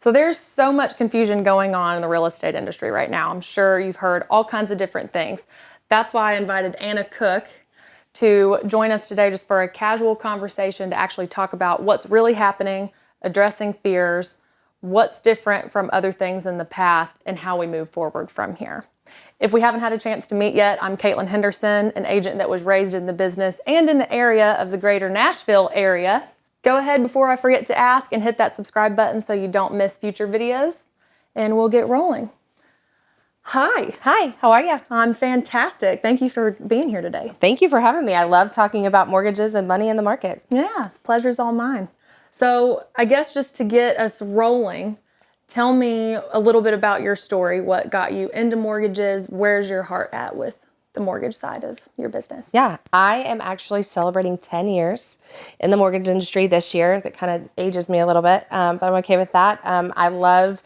So there's so much confusion going on in the real estate industry right now. I'm sure you've heard all kinds of different things. That's why I invited Anna Cook to join us today just for a casual conversation to actually talk about what's really happening, addressing fears, what's different from other things in the past, and how we move forward from here. If we haven't had a chance to meet yet, I'm Katelyn Henderson, an agent that was raised in the business and in the area of the Greater Nashville area. Go ahead before I forget to ask and hit that subscribe button so you don't miss future videos, and we'll get rolling. Hi. Hi, how are you? I'm fantastic. Thank you for being here today. Thank you for having me. I love talking about mortgages and money in the market. Yeah, pleasure's all mine. So I guess just to get us rolling, tell me a little bit about your story. What got you into mortgages? Where's your heart at with the mortgage side of your business? Yeah, I am actually celebrating 10 years in the mortgage industry this year. That kind of ages me a little bit, but I'm okay with that. I love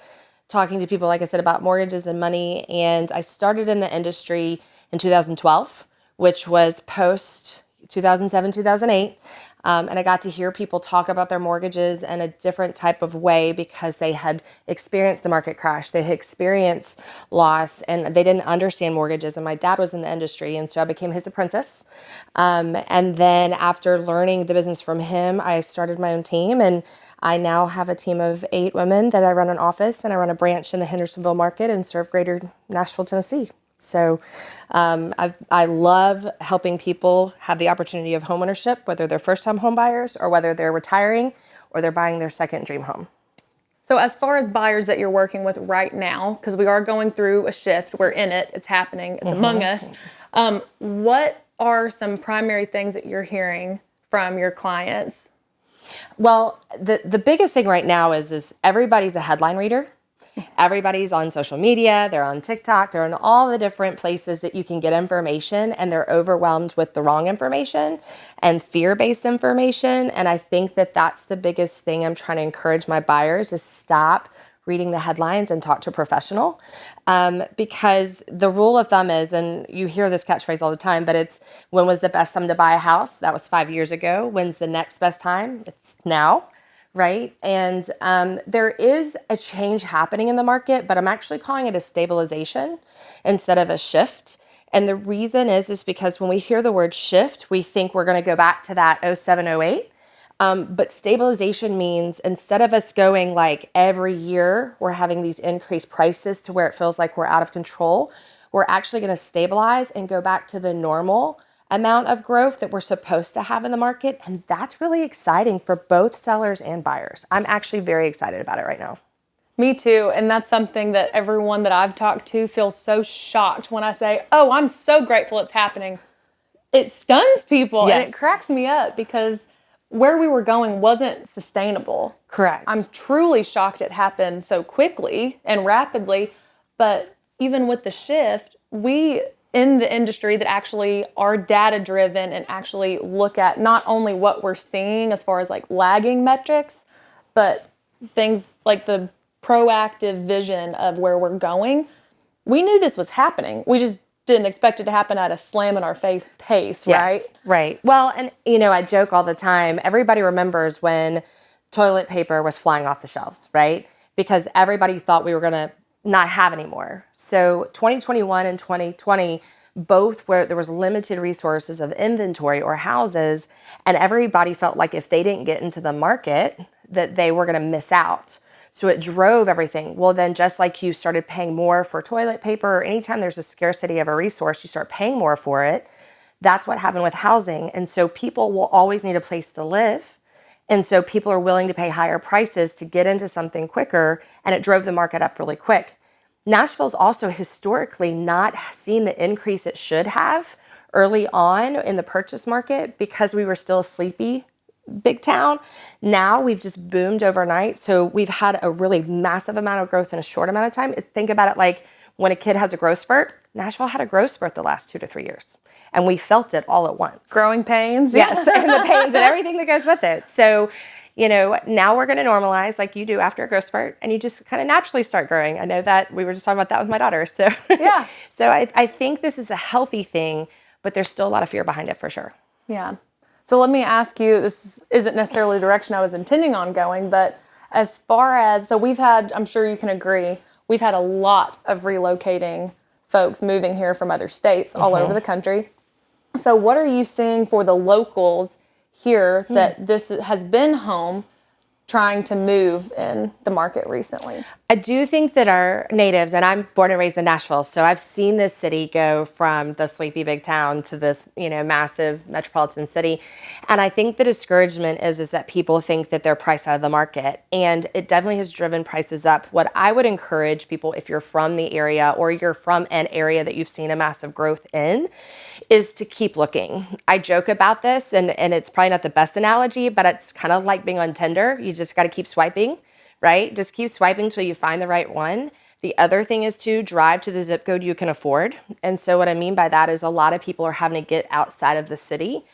talking to people, like I said, about mortgages and money. And I started in the industry in 2012, which was post 2007, 2008. And I got to hear people talk about their mortgages in a different type of way because they had experienced the market crash. They had experienced loss and they didn't understand mortgages. And my dad was in the industry. And so I became his apprentice. And then after learning the business from him, I started my own team. And I now have a team of 8 women that I run an office, and I run a branch in the Hendersonville market and serve Greater Nashville, Tennessee. So I love helping people have the opportunity of homeownership, whether they're first-time home buyers or whether they're retiring or they're buying their second dream home. So as far as buyers that you're working with right now, because we are going through a shift, we're in it, it's happening, it's among us. What are some primary things that you're hearing from your clients? Well, the biggest thing right now is everybody's a headline reader. Everybody's on social media, they're on TikTok, they're on all the different places that you can get information, and they're overwhelmed with the wrong information and fear-based information. And I think that that's the biggest thing I'm trying to encourage my buyers is stop reading the headlines and talk to a professional. Because the rule of thumb is, and you hear this catchphrase all the time, but it's when was the best time to buy a house? That was 5 years ago. When's the next best time? It's now. Right. And there is a change happening in the market, but I'm actually calling it a stabilization instead of a shift. And the reason is because when we hear the word shift, we think we're going to go back to that 07, 08. But stabilization means instead of us going like every year, we're having these increased prices to where it feels like we're out of control. We're actually going to stabilize and go back to the normal amount of growth that we're supposed to have in the market. And that's really exciting for both sellers and buyers. I'm actually very excited about it right now. Me too. And that's something that everyone that I've talked to feels so shocked when I say, oh, I'm so grateful it's happening. It stuns people. Yes. And it cracks me up because where we were going wasn't sustainable. Correct. I'm truly shocked it happened so quickly and rapidly. But even with the shift, we in the industry that actually are data driven and actually look at not only what we're seeing as far as like lagging metrics, but things like the proactive vision of where we're going. We knew this was happening. We just didn't expect it to happen at a slam in our face pace, right? Yes, right. Well, and I joke all the time. Everybody remembers when toilet paper was flying off the shelves, right? Because everybody thought we were going to not have any more. So 2021 and 2020, both where there was limited resources of inventory or houses, and everybody felt like if they didn't get into the market, that they were going to miss out. So it drove everything. Well, then just like you started paying more for toilet paper, or anytime there's a scarcity of a resource, you start paying more for it. That's what happened with housing. And so people will always need a place to live. And so people are willing to pay higher prices to get into something quicker, and it drove the market up really quick. Nashville's also historically not seen the increase it should have early on in the purchase market because we were still a sleepy big town. Now we've just boomed overnight. So we've had a really massive amount of growth in a short amount of time. Think about it like when a kid has a growth spurt. Nashville had a growth spurt the last 2 to 3 years. And we felt it all at once. Growing pains. Yes, and the pains and everything that goes with it. So, now we're going to normalize like you do after a growth spurt, and you just kind of naturally start growing. I know that we were just talking about that with my daughter. So, yeah. So I think this is a healthy thing, but there's still a lot of fear behind it for sure. Yeah. So let me ask you, this isn't necessarily the direction I was intending on going, but As far as, so we've had, I'm sure you can agree, we've had a lot of relocating folks moving here from other states all over the country. So what are you seeing for the locals here that this has been home trying to move in the market recently? I do think that our natives, and I'm born and raised in Nashville, so I've seen this city go from the sleepy big town to this, massive metropolitan city. And I think the discouragement is that people think that they're priced out of the market. And it definitely has driven prices up. What I would encourage people, if you're from the area or you're from an area that you've seen a massive growth in, is to keep looking. I joke about this, and it's probably not the best analogy, but it's kind of like being on Tinder. You just got to keep swiping. Right? Just keep swiping till you find the right one. The other thing is to drive to the zip code you can afford. And so what I mean by that is a lot of people are having to get outside of the city.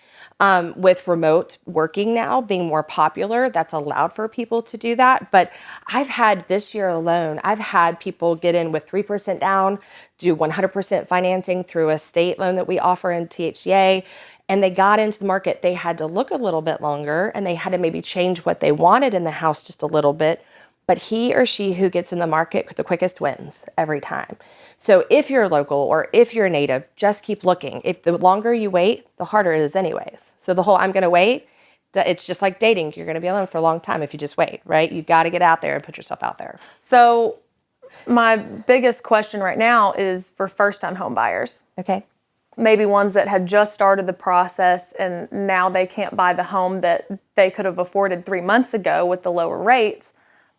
With remote working now being more popular, that's allowed for people to do that. But I've had this year alone, I've had people get in with 3% down, do 100% financing through a state loan that we offer in THCA. And they got into the market. They had to look a little bit longer, and they had to maybe change what they wanted in the house just a little bit. But he or she who gets in the market the quickest wins every time. So if you're local or if you're native, just keep looking. If the longer you wait, the harder it is anyways. So the whole I'm going to wait, it's just like dating. You're going to be alone for a long time if you just wait, right? You got to get out there and put yourself out there. So my biggest question right now is for first-time home buyers. Okay. Maybe ones that had just started the process and now they can't buy the home that they could have afforded 3 months ago with the lower rates,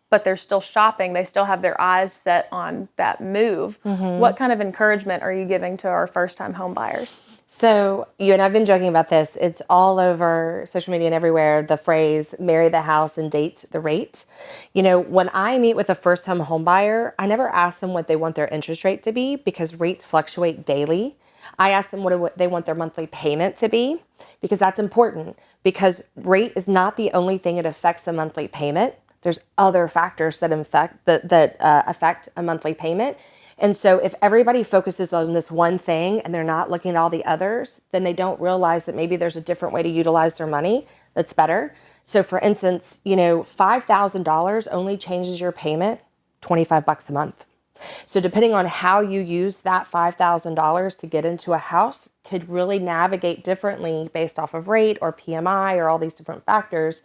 but they're still shopping. They still have their eyes set on that move. What kind of encouragement are you giving to our first-time home buyers? So you and I've been joking about this. It's all over social media and everywhere, the phrase, marry the house and date the rate. When I meet with a first-time home buyer, I never ask them what they want their interest rate to be because rates fluctuate daily. I ask them what they want their monthly payment to be because that's important because rate is not the only thing that affects the monthly payment. There's other factors that affect a monthly payment. And so if everybody focuses on this one thing and they're not looking at all the others, then they don't realize that maybe there's a different way to utilize their money that's better. So for instance, $5,000 only changes your payment $25 a month. So depending on how you use that $5,000 to get into a house could really navigate differently based off of rate or PMI or all these different factors.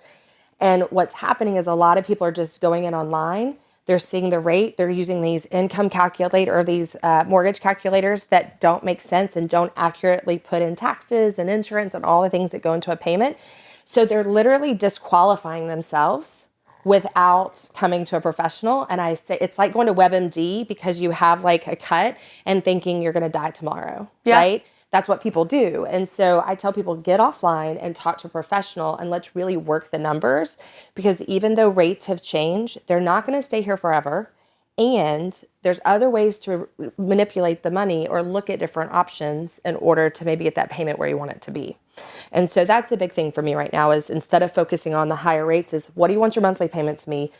And what's happening is a lot of people are just going in online. They're seeing the rate. They're using these income calculator or these mortgage calculators that don't make sense and don't accurately put in taxes and insurance and all the things that go into a payment. So they're literally disqualifying themselves without coming to a professional. And I say it's like going to WebMD because you have like a cut and thinking you're going to die tomorrow, right? That's what people do. And so I tell people get offline and talk to a professional and let's really work the numbers because even though rates have changed, they're not going to stay here forever. And there's other ways to manipulate the money or look at different options in order to maybe get that payment where you want it to be. And so that's a big thing for me right now is instead of focusing on the higher rates is what do you want your monthly payment to be?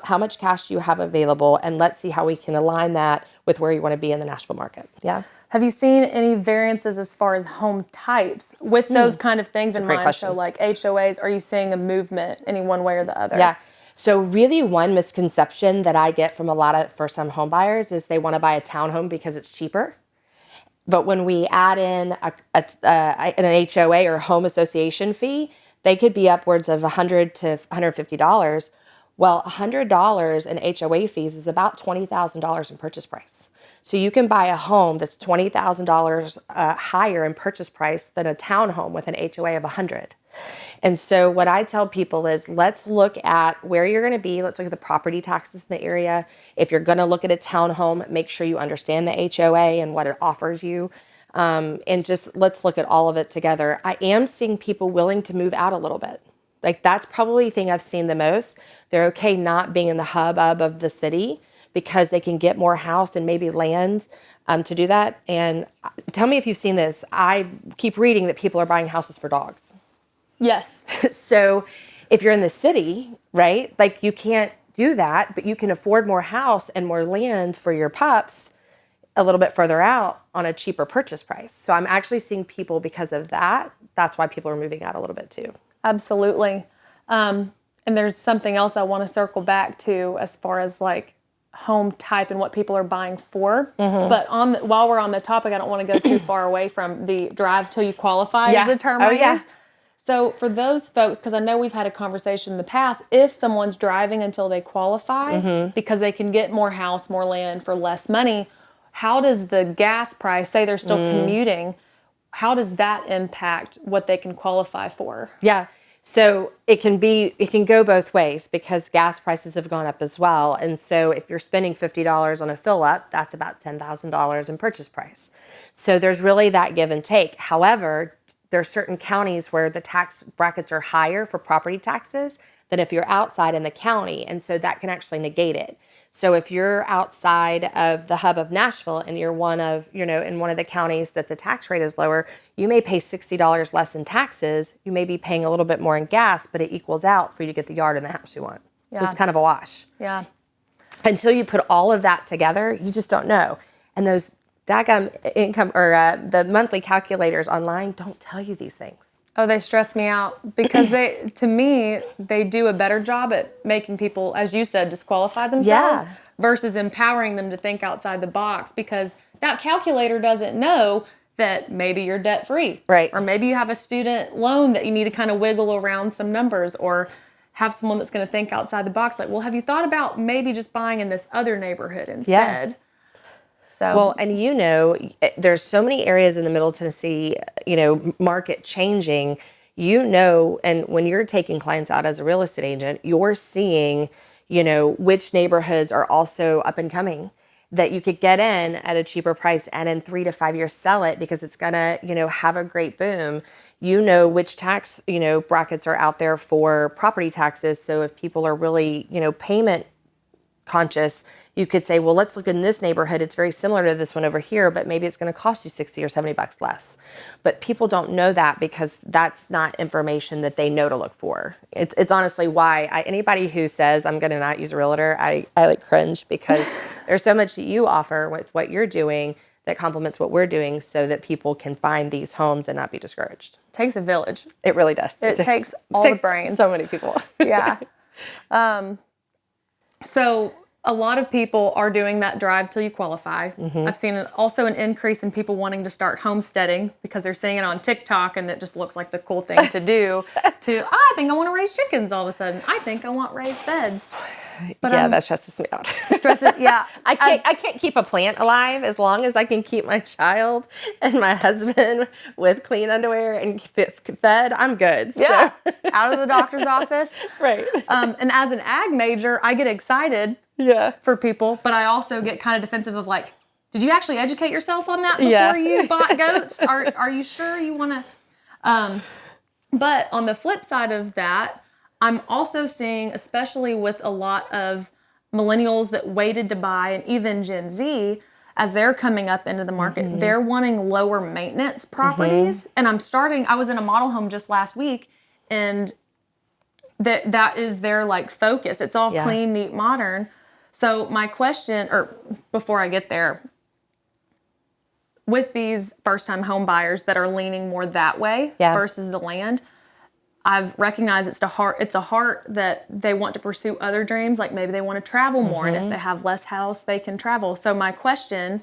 How much cash do you have available? And let's see how we can align that with where you want to be in the Nashville market. Yeah. Have you seen any variances as far as home types with those kind of things in mind? Question. So like HOAs, are you seeing a movement any one way or the other? Yeah. So really one misconception that I get from a lot of first-time home buyers is they want to buy a townhome because it's cheaper. But when we add in an HOA or home association fee, they could be upwards of $100 to $150. Well, $100 in HOA fees is about $20,000 in purchase price. So you can buy a home that's $20,000 higher in purchase price than a townhome with an HOA of $100. And so what I tell people is let's look at where you're going to be. Let's look at the property taxes in the area. If you're going to look at a townhome, make sure you understand the HOA and what it offers you. And just let's look at all of it together. I am seeing people willing to move out a little bit. Like that's probably the thing I've seen the most. They're okay not being in the hubbub of the city because they can get more house and maybe land to do that. And tell me if you've seen this. I keep reading that people are buying houses for dogs. Yes. So if you're in the city, right, like you can't do that, but you can afford more house and more land for your pups a little bit further out on a cheaper purchase price. So I'm actually seeing people because of that. That's why people are moving out a little bit too. Absolutely. And there's something else I want to circle back to as far as like home type and what people are buying for. But while we're on the topic, I don't want to go too far away from the drive till you qualify is the term I use. So for those folks, because I know we've had a conversation in the past, if someone's driving until they qualify because they can get more house, more land for less money, how does the gas price, say they're still commuting, how does that impact what they can qualify for? Yeah. So it can go both ways because gas prices have gone up as well. And so if you're spending $50 on a fill up, that's about $10,000 in purchase price. So there's really that give and take. However, there are certain counties where the tax brackets are higher for property taxes than if you're outside in the county. And so that can actually negate it. So if you're outside of the hub of Nashville and you're in one of the counties that the tax rate is lower, you may pay $60 less in taxes. You may be paying a little bit more in gas, but it equals out for you to get the yard and the house you want. So it's kind of a wash. Yeah. Until you put all of that together, you just don't know. And those daggum income or the monthly calculators online don't tell you these things. Oh, they stress me out because to me, they do a better job at making people, as you said, disqualify themselves versus empowering them to think outside the box, because that calculator doesn't know that maybe you're debt free. Right. Or maybe you have a student loan that you need to kind of wiggle around some numbers, or have someone that's going to think outside the box. Like, well, have you thought about maybe just buying in this other neighborhood instead? So. Well, and there's so many areas in the Middle Tennessee, market changing, and when you're taking clients out as a real estate agent, you're seeing, which neighborhoods are also up and coming that you could get in at a cheaper price and in 3 to 5 years sell it because it's going to, have a great boom. Which tax, brackets are out there for property taxes. So if people are really, payment conscious, you could say, well, let's look in this neighborhood. It's very similar to this one over here, but maybe it's going to cost you 60 or 70 bucks less. But people don't know that because that's not information that they know to look for. It's honestly why anybody who says I'm going to not use a realtor, I like cringe, because there's so much that you offer with what you're doing that complements what we're doing so that people can find these homes and not be discouraged. It takes a village. It really does. It takes all the brains. So many people. Yeah. So a lot of people are doing that drive till you qualify. I've seen also an increase in people wanting to start homesteading because they're seeing it on TikTok and it just looks like the cool thing to do. I think I want to raise chickens all of a sudden. I think I want raised beds. But that stresses me out. I can't keep a plant alive as long as I can keep my child and my husband with clean underwear and fed. I'm good. Yeah, so. Out of the doctor's office. Right. And as an ag major, I get excited for people, but I also get kind of defensive of like, did you actually educate yourself on that before you bought goats? Are you sure you want to? But on the flip side of that, I'm also seeing, especially with a lot of millennials that waited to buy, and even Gen Z, as they're coming up into the market, they're wanting lower maintenance properties. And I was in a model home just last week, and that is their like focus. It's all clean, neat, modern. So my question, or before I get there, with these first-time home buyers that are leaning more that way versus the land, I've recognized it's a heart that they want to pursue other dreams. Like maybe they want to travel more, and if they have less house, they can travel. So my question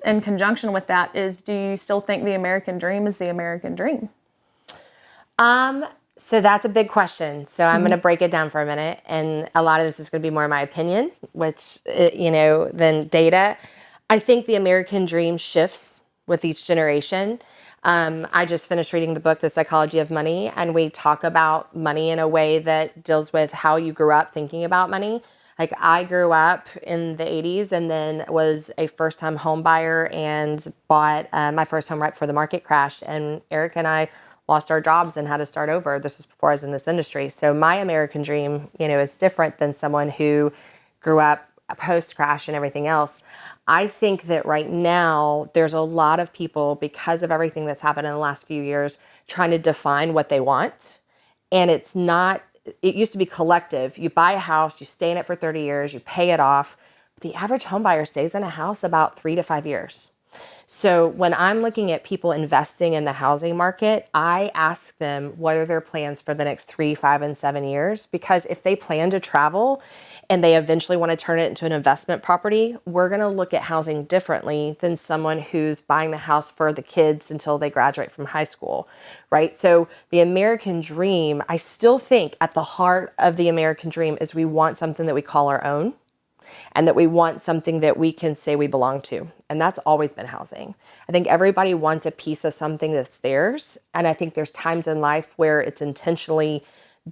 in conjunction with that is, do you still think the American dream is the American dream? So that's a big question. So I'm going to break it down for a minute. And a lot of this is going to be more my opinion, which, than data. I think the American dream shifts with each generation. I just finished reading the book, The Psychology of Money, and we talk about money in a way that deals with how you grew up thinking about money. Like I grew up in the 80s and then was a first-time home buyer and bought my first home right before the market crashed. And Eric and I lost our jobs and had to start over. This was before I was in this industry. So my American dream, is different than someone who grew up post-crash and everything else. I think that right now there's a lot of people, because of everything that's happened in the last few years, trying to define what they want. And it used to be collective. You buy a house, you stay in it for 30 years, you pay it off. The average home buyer stays in a house about 3 to 5 years. So when I'm looking at people investing in the housing market, I ask them what are their plans for the next 3, 5, and 7 years? Because if they plan to travel and they eventually want to turn it into an investment property, we're going to look at housing differently than someone who's buying the house for the kids until they graduate from high school, right? So the American dream, I still think at the heart of the American dream is we want something that we call our own, and that we want something that we can say we belong to. And that's always been housing. I think everybody wants a piece of something that's theirs. And I think there's times in life where it's intentionally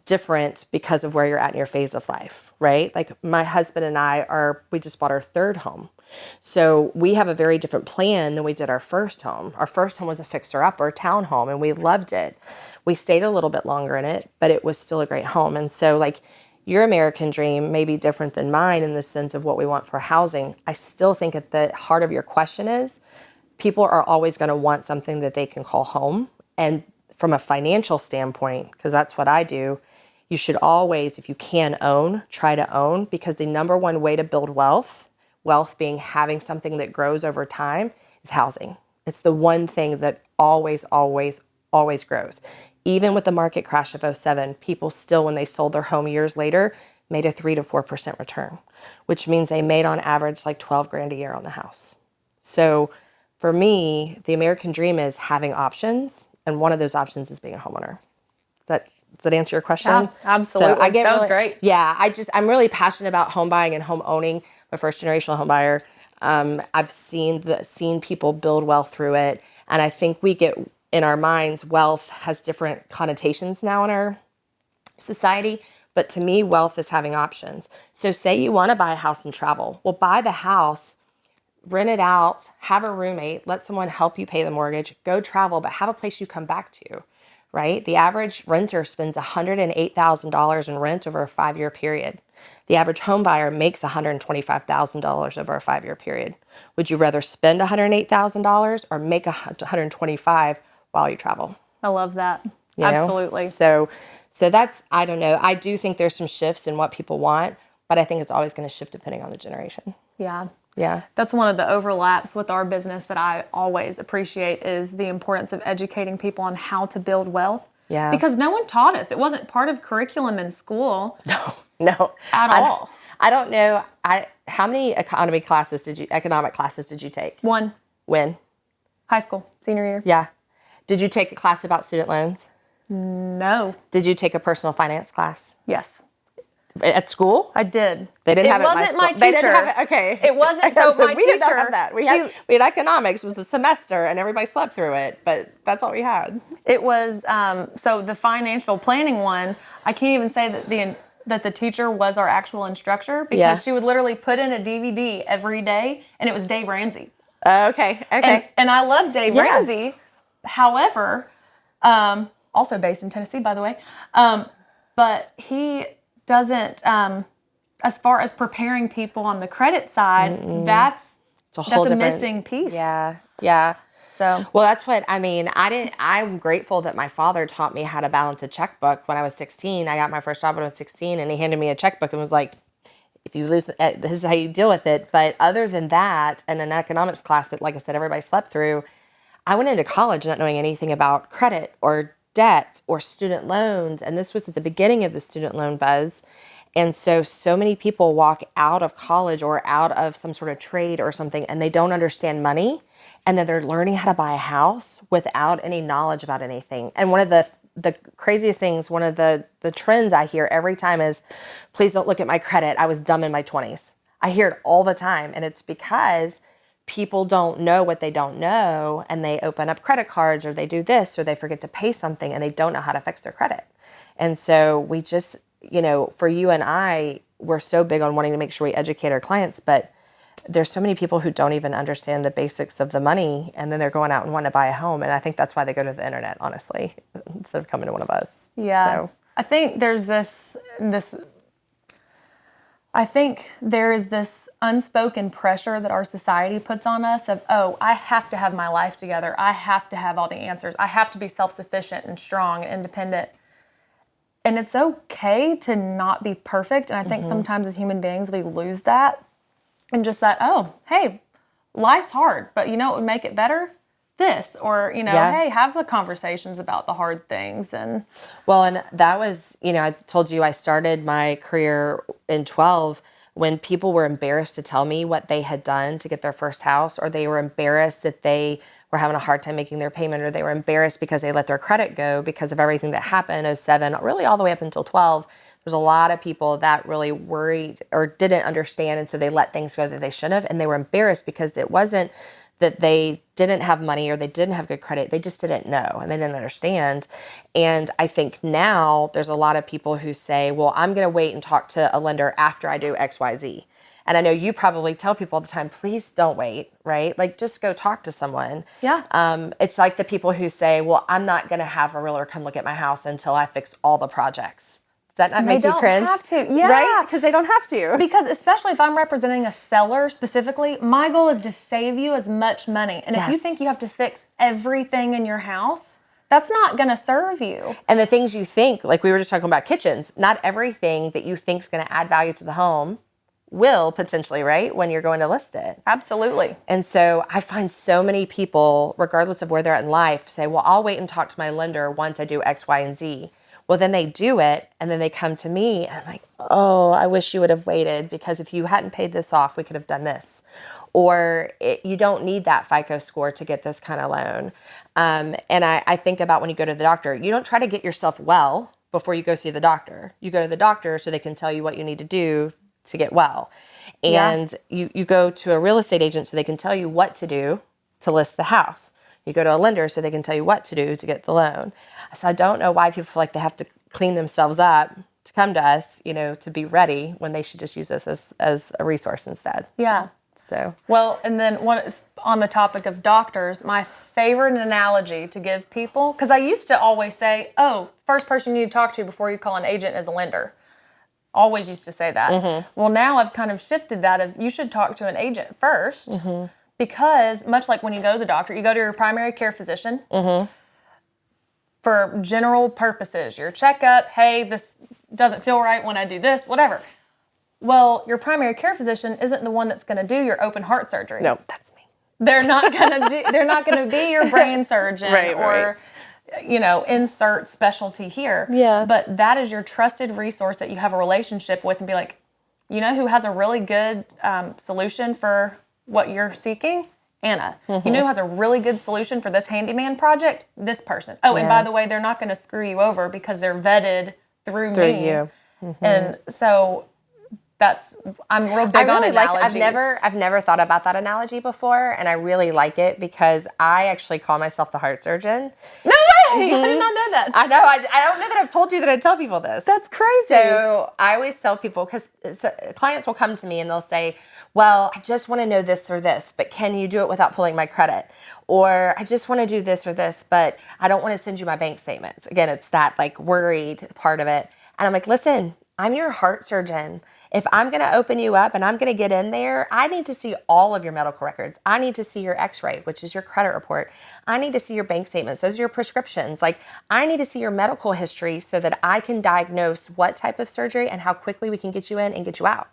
different because of where you're at in your phase of life, right? Like my husband and we just bought our third home. So we have a very different plan than we did our first home. Our first home was a fixer-upper townhome, and we loved it. We stayed a little bit longer in it, but it was still a great home. And so like, your American dream may be different than mine in the sense of what we want for housing. I still think at the heart of your question is people are always going to want something that they can call home. And from a financial standpoint, because that's what I do, you should always, if you can own, try to own, because the number one way to build wealth being having something that grows over time, is housing. It's the one thing that always, always, always grows. Even with the market crash of '07, people still, when they sold their home years later, made a 3 to 4% return, which means they made on average like $12,000 a year on the house. So for me, the American dream is having options. And one of those options is being a homeowner. Does that answer your question? Yeah, absolutely. So that was great. Yeah, I'm really passionate about home buying and home owning. I'm a first generational home buyer. I've seen people build wealth through it. And I think we get, in our minds, wealth has different connotations now in our society. But to me, wealth is having options. So say you want to buy a house and travel. Well, buy the house, rent it out, have a roommate, let someone help you pay the mortgage, go travel, but have a place you come back to, right? The average renter spends $108,000 in rent over a 5-year period. The average home buyer makes $125,000 over a 5-year period. Would you rather spend $108,000 or make $125,000 while you travel? I love that. You know? Absolutely. So that's, I don't know. I do think there's some shifts in what people want, but I think it's always going to shift depending on the generation. Yeah. Yeah. That's one of the overlaps with our business that I always appreciate is the importance of educating people on how to build wealth. Yeah. Because no one taught us. It wasn't part of curriculum in school. No. At all. I don't know. How many economic classes did you take? One. When? High school, senior year. Yeah. Did you take a class about student loans? No. Did you take a personal finance class? Yes. At school? I did. They didn't have it at my wasn't school. my teacher. They didn't have it. Okay. It wasn't. So my we did not teacher. have that. We had economics. It was a semester, and everybody slept through it. But that's all we had. It was so the financial planning one. I can't even say that the teacher was our actual instructor because she would literally put in a DVD every day, and it was Dave Ramsey. Okay. And I love Dave Ramsey. However, also based in Tennessee, by the way, but he doesn't, as far as preparing people on the credit side, that's a missing piece. Yeah. So, well, that's what, I mean, I'm grateful that my father taught me how to balance a checkbook when I was 16. I got my first job when I was 16, and he handed me a checkbook and was like, if you lose, this is how you deal with it. But other than that, and an economics class that, like I said, everybody slept through, I went into college not knowing anything about credit or debt or student loans. And this was at the beginning of the student loan buzz. And so many people walk out of college or out of some sort of trade or something, and they don't understand money. And then they're learning how to buy a house without any knowledge about anything. And one of the craziest things, one of the trends I hear every time is, please don't look at my credit. I was dumb in my 20s. I hear it all the time. And it's because people don't know what they don't know, and they open up credit cards, or they do this, or they forget to pay something, and they don't know how to fix their credit. And so we just, for you and I, we're so big on wanting to make sure we educate our clients, but there's so many people who don't even understand the basics of the money, and then they're going out and want to buy a home. And I think that's why they go to the internet, honestly, instead of coming to one of us. Yeah. So. I think there's I think there is this unspoken pressure that our society puts on us of, I have to have my life together. I have to have all the answers. I have to be self-sufficient and strong and independent. And it's okay to not be perfect. And I think sometimes as human beings, we lose that. And just that, hey, life's hard, but you know what would make it better? This, or, you know, hey, have the conversations about the hard things. And well, and that was, you know, I told you I started my career in 12 when people were embarrassed to tell me what they had done to get their first house, or they were embarrassed that they were having a hard time making their payment, or they were embarrassed because they let their credit go because of everything that happened in 07, really all the way up until 12. There's a lot of people that really worried or didn't understand, and so they let things go that they shouldn't have, and they were embarrassed because it wasn't that they didn't have money or they didn't have good credit. They just didn't know and they didn't understand. And I think now there's a lot of people who say, well, I'm going to wait and talk to a lender after I do X, Y, Z. And I know you probably tell people all the time, please don't wait, right? Like, just go talk to someone. Yeah. It's like the people who say, well, I'm not going to have a realtor come look at my house until I fix all the projects. Does that not make you cringe? They don't have to. Yeah. Right? Because they don't have to. Because especially if I'm representing a seller specifically, my goal is to save you as much money. And if you think you have to fix everything in your house, that's not going to serve you. And the things you think, like we were just talking about kitchens, not everything that you think is going to add value to the home will potentially, right, when you're going to list it. Absolutely. And so I find so many people, regardless of where they're at in life, say, well, I'll wait and talk to my lender once I do X, Y, and Z. Well, then they do it, and then they come to me, and I'm like, oh, I wish you would have waited, because if you hadn't paid this off, we could have done this. Or you don't need that FICO score to get this kind of loan. And I think about when you go to the doctor, you don't try to get yourself well before you go see the doctor. You go to the doctor so they can tell you what you need to do to get well. And you go to a real estate agent so they can tell you what to do to list the house. You go to a lender so they can tell you what to do to get the loan. So I don't know why people feel like they have to clean themselves up to come to us, you know, to be ready, when they should just use this as a resource instead. Yeah. So, well, and then on the topic of doctors, my favorite analogy to give people, because I used to always say, oh, first person you need to talk to before you call an agent is a lender. Always used to say that. Mm-hmm. Well, now I've kind of shifted that of you should talk to an agent first. Mm-hmm. Because much like when you go to the doctor, you go to your primary care physician for general purposes, your checkup, hey, this doesn't feel right when I do this, whatever. Well, your primary care physician isn't the one that's going to do your open heart surgery. No, that's me. They're not going to be your brain surgeon or you know, insert specialty here. Yeah. But that is your trusted resource that you have a relationship with, and be like, you know who has a really good solution for what you're seeking? Anna. Mm-hmm. You know who has a really good solution for this handyman project? This person. Oh, and by the way, they're not going to screw you over because they're vetted through me. You. Mm-hmm. And so I'm real big on analogies. I've never thought about that analogy before, and I really like it because I actually call myself the heart surgeon. No way! Mm-hmm. I did not know that. I know. I don't know that I've told you that I tell people this. That's crazy. So I always tell people, because clients will come to me and they'll say, well, I just want to know this or this, but can you do it without pulling my credit? Or I just want to do this or this, but I don't want to send you my bank statements. Again, it's that like worried part of it. And I'm like, listen, I'm your heart surgeon. If I'm going to open you up and I'm going to get in there, I need to see all of your medical records. I need to see your x-ray, which is your credit report. I need to see your bank statements. Those are your prescriptions. Like, I need to see your medical history so that I can diagnose what type of surgery and how quickly we can get you in and get you out.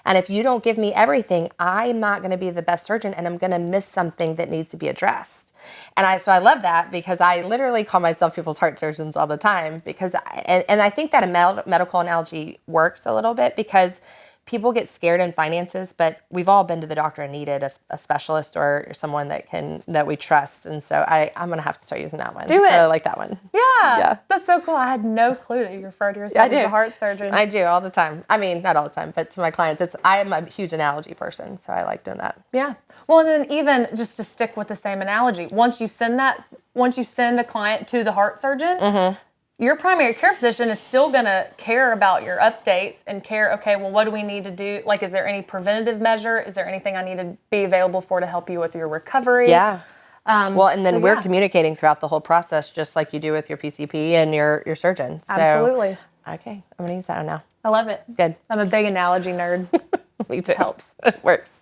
And if you don't give me everything, I'm not going to be the best surgeon, and I'm going to miss something that needs to be addressed. And so I love that, because I literally call myself people's heart surgeons all the time, because I think that a medical analogy works a little bit, because people get scared in finances, but we've all been to the doctor and needed a specialist or someone that we trust. And so I'm going to have to start using that one. Do it. I like that one. Yeah. That's so cool. I had no clue that you referred to yourself as a heart surgeon. I do all the time. I mean, not all the time, but to my clients, I am a huge analogy person. So I like doing that. Yeah. Well, and then even just to stick with the same analogy, once you send a client to the heart surgeon, your primary care physician is still going to care about your updates and care, okay, well, what do we need to do? Like, is there any preventative measure? Is there anything I need to be available for to help you with your recovery? Yeah. Well, and then we're communicating throughout the whole process, just like you do with your PCP and your surgeon. So, absolutely. Okay. I'm going to use that one now. I love it. Good. I'm a big analogy nerd. Me too. It helps. It works.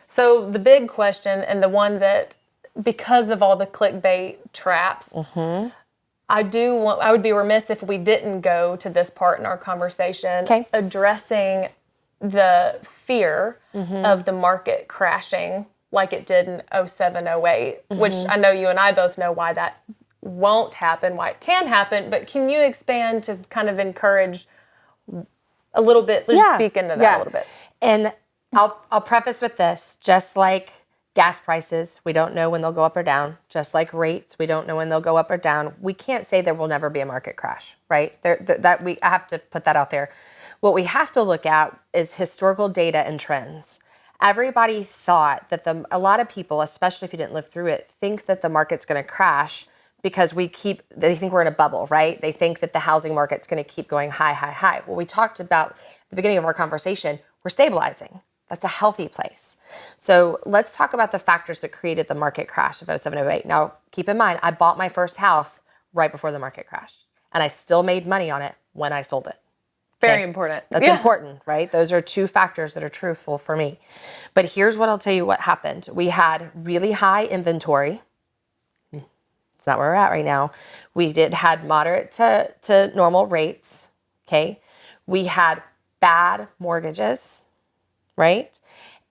So the big question, and the one that, because of all the clickbait traps, I would be remiss if we didn't go to this part in our conversation, addressing the fear of the market crashing like it did in 07, 08, which I know you and I both know why that won't happen, why it can happen, but can you expand to kind of encourage a little bit, let's speak into that a little bit. And I'll preface with this, just like gas prices, we don't know when they'll go up or down. Just like rates, we don't know when they'll go up or down. We can't say there will never be a market crash, right? I have to put that out there. What we have to look at is historical data and trends. Everybody thought that a lot of people, especially if you didn't live through it, think that the market's going to crash because they think we're in a bubble, right? They think that the housing market's going to keep going high, high, high. Well, we talked about at the beginning of our conversation, we're stabilizing. That's a healthy place. So let's talk about the factors that created the market crash of 07, 08. Now, keep in mind, I bought my first house right before the market crashed, and I still made money on it when I sold it. Very important. That's important, right? Those are two factors that are truthful for me. But here's what I'll tell you what happened. We had really high inventory. It's not where we're at right now. We had moderate to normal rates, okay? We had bad mortgages, right?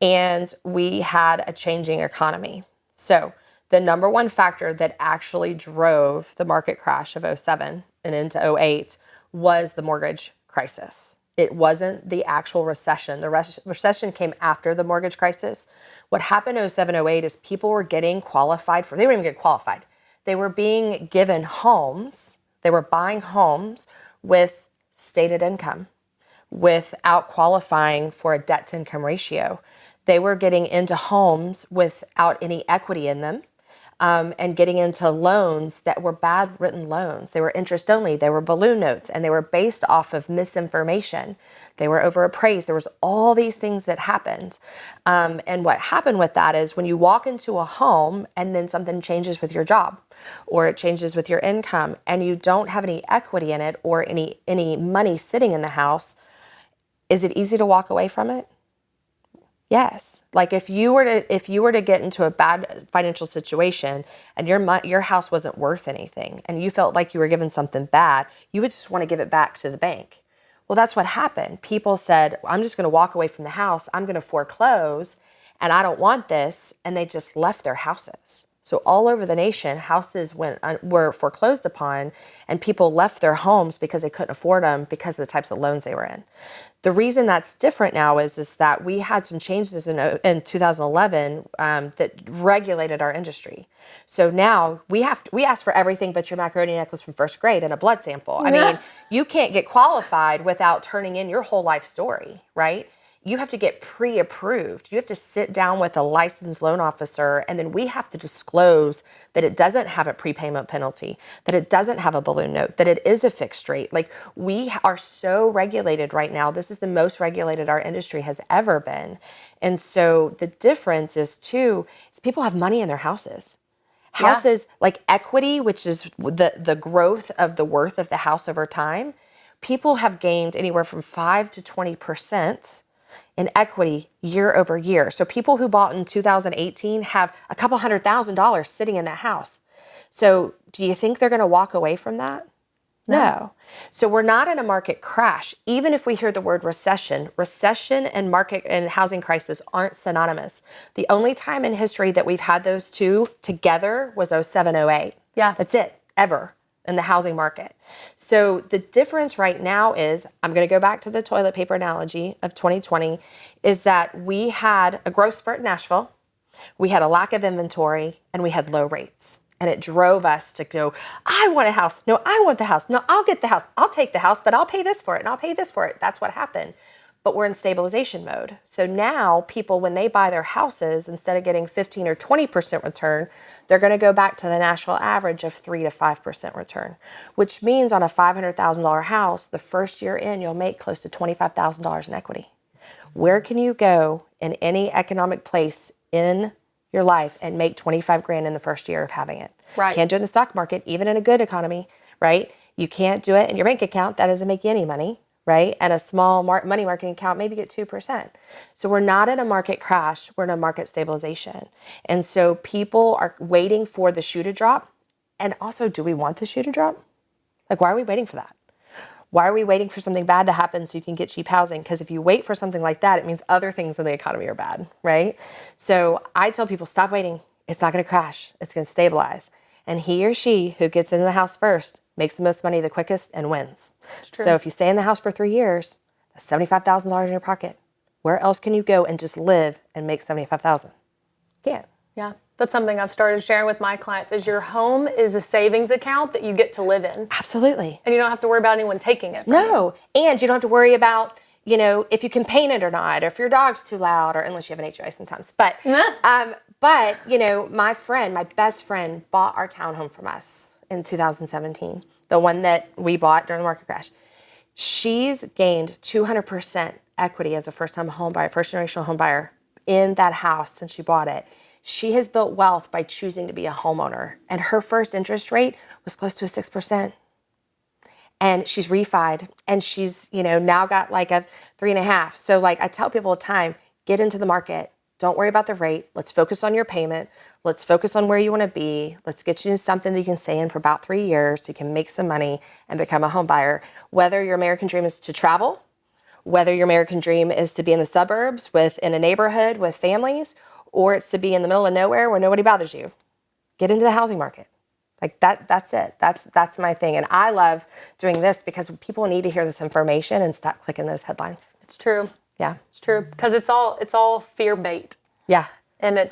And we had a changing economy. So the number one factor that actually drove the market crash of 07 and into 08 was the mortgage crisis. It wasn't the actual recession. The recession came after the mortgage crisis. What happened in 07, 08 is people were getting qualified they weren't even getting qualified. They were being given homes. They were buying homes with stated income, without qualifying for a debt to income ratio. They were getting into homes without any equity in them, and getting into loans that were bad written loans. They were interest only, they were balloon notes, and they were based off of misinformation. They were overappraised. There was all these things that happened. And what happened with that is when you walk into a home and then something changes with your job or it changes with your income and you don't have any equity in it or any money sitting in the house, is it easy to walk away from it? Yes. Like if you were to get into a bad financial situation and your house wasn't worth anything and you felt like you were given something bad, you would just want to give it back to the bank. Well, that's what happened. People said, I'm just going to walk away from the house. I'm going to foreclose and I don't want this. And they just left their houses. So all over the nation, houses were foreclosed upon and people left their homes because they couldn't afford them because of the types of loans they were in. The reason that's different now is that we had some changes in 2011 that regulated our industry. So now we ask for everything but your macaroni necklace from first grade and a blood sample. I mean, you can't get qualified without turning in your whole life story, right? You have to get pre-approved. You have to sit down with a licensed loan officer, and then we have to disclose that it doesn't have a prepayment penalty, that it doesn't have a balloon note, that it is a fixed rate. Like we are so regulated right now. This is the most regulated our industry has ever been. And so the difference is people have money in their houses. Houses like equity, which is the growth of the worth of the house over time. People have gained anywhere from 5 to 20% in equity year over year. So people who bought in 2018 have a couple $100,000 sitting in that house. So do you think they're going to walk away from that? No. So we're not in a market crash. Even if we hear the word recession and market and housing crisis aren't synonymous. The only time in history that we've had those two together was 07, 08. Yeah. That's it, ever. In the housing market. So the difference right now is, I'm going to go back to the toilet paper analogy of 2020, is that we had a growth spurt in Nashville, we had a lack of inventory, and we had low rates. And it drove us to go, I want a house. No, I want the house. No, I'll get the house. I'll take the house, but I'll pay this for it and I'll pay this for it. That's what happened. But we're in stabilization mode. So now people, when they buy their houses, instead of getting 15 or 20% return, they're going to go back to the national average of 3 to 5% return, which means on a $500,000 house, the first year in, you'll make close to $25,000 in equity. Where can you go in any economic place in your life and make 25 grand in the first year of having it? Right. Can't do it in the stock market, even in a good economy, right? You can't do it in your bank account. That doesn't make you any money. Right? And a small money market account, maybe get 2%. So we're not in a market crash, we're in a market stabilization. And so people are waiting for the shoe to drop. And also, do we want the shoe to drop? Like, why are we waiting for that? Why are we waiting for something bad to happen so you can get cheap housing? Because if you wait for something like that, it means other things in the economy are bad, right? So I tell people, stop waiting. It's not going to crash. It's going to stabilize. And he or she who gets into the house first makes the most money the quickest and wins. So if you stay in the house for 3 years, that's $75,000 in your pocket. Where else can you go and just live and make $75,000? Can't. Yeah. That's something I've started sharing with my clients is your home is a savings account that you get to live in. Absolutely. And you don't have to worry about anyone taking it from you. And you don't have to worry about, if you can paint it or not, or if your dog's too loud, or unless you have an HOA sometimes. But, my best friend bought our townhome from us in 2017, the one that we bought during the market crash. She's gained 200% equity as a first-time home buyer, first-generational home buyer in that house since she bought it. She has built wealth by choosing to be a homeowner. And her first interest rate was close to a 6%. And she's refied. And she's, now got like a 3.5. So I tell people all the time, get into the market. Don't worry about the rate. Let's focus on your payment. Let's focus on where you want to be. Let's get you into something that you can stay in for about 3 years so you can make some money and become a home buyer. Whether your American dream is to travel, whether your American dream is to be in the suburbs in a neighborhood with families, or it's to be in the middle of nowhere where nobody bothers you. Get into the housing market. That's it. That's my thing. And I love doing this because people need to hear this information and stop clicking those headlines. It's true. Yeah. It's true. Because it's all fear bait. Yeah. And it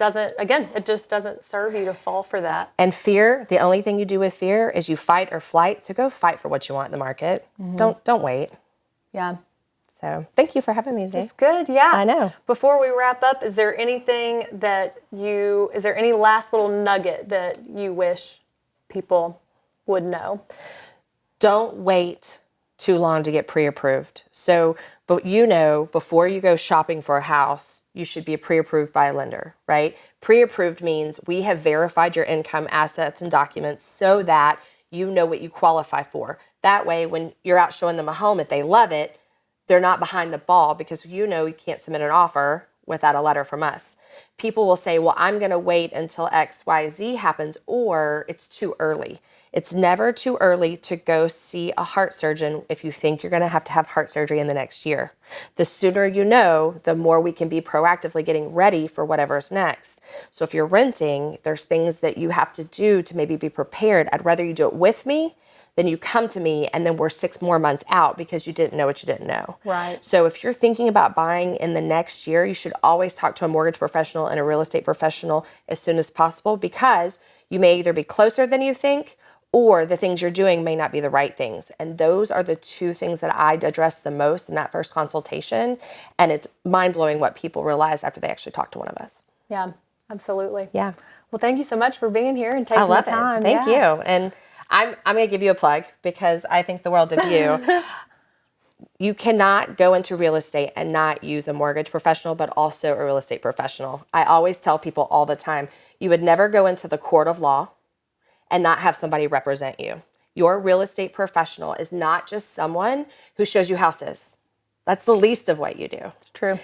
just doesn't serve you to fall for that. And fear, the only thing you do with fear is you fight or flight. So go fight for what you want in the market. Mm-hmm. Don't wait. Yeah. So thank you for having me today. It's good, yeah. I know. Before we wrap up, is there any last little nugget that you wish people would know? Don't wait too long to get pre-approved. So, before you go shopping for a house, you should be pre-approved by a lender, right? Pre-approved means we have verified your income, assets, and documents so that you know what you qualify for. That way, when you're out showing them a home, if they love it, they're not behind the ball because you can't submit an offer without a letter from us. People will say, well, I'm going to wait until X, Y, Z happens, or it's too early. It's never too early to go see a heart surgeon if you think you're going to have heart surgery in the next year. The sooner you know, the more we can be proactively getting ready for whatever's next. So if you're renting, there's things that you have to do to maybe be prepared. I'd rather you do it with me then you come to me and then we're 6 more months out because you didn't know what you didn't know. Right. So if you're thinking about buying in the next year, you should always talk to a mortgage professional and a real estate professional as soon as possible because you may either be closer than you think or the things you're doing may not be the right things. And those are the 2 things that I address the most in that first consultation. And it's mind-blowing what people realize after they actually talk to one of us. Yeah, absolutely. Yeah. Well, thank you so much for being here and taking the time. Thank you. And I'm going to give you a plug because I think the world of you. You cannot go into real estate and not use a mortgage professional, but also a real estate professional. I always tell people all the time, you would never go into the court of law and not have somebody represent you. Your real estate professional is not just someone who shows you houses. That's the least of what you do. It's true.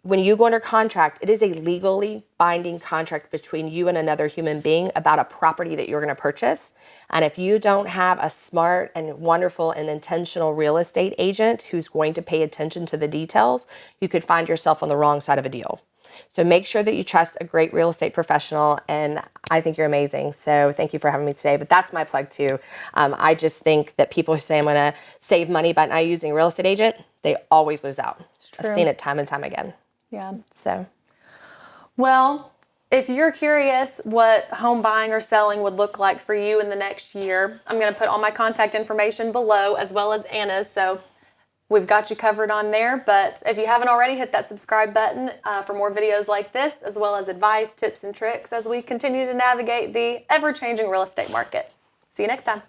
When you go under contract, it is a legally binding contract between you and another human being about a property that you're going to purchase. And if you don't have a smart and wonderful and intentional real estate agent who's going to pay attention to the details, you could find yourself on the wrong side of a deal. So make sure that you trust a great real estate professional, and I think you're amazing. So thank you for having me today. But that's my plug too. I just think that people who say I'm going to save money by not using a real estate agent, they always lose out. I've seen it time and time again. Yeah. So, well, if you're curious what home buying or selling would look like for you in the next year, I'm going to put all my contact information below as well as Anna's. So we've got you covered on there. But if you haven't already, hit that subscribe button for more videos like this, as well as advice, tips, and tricks as we continue to navigate the ever-changing real estate market. See you next time.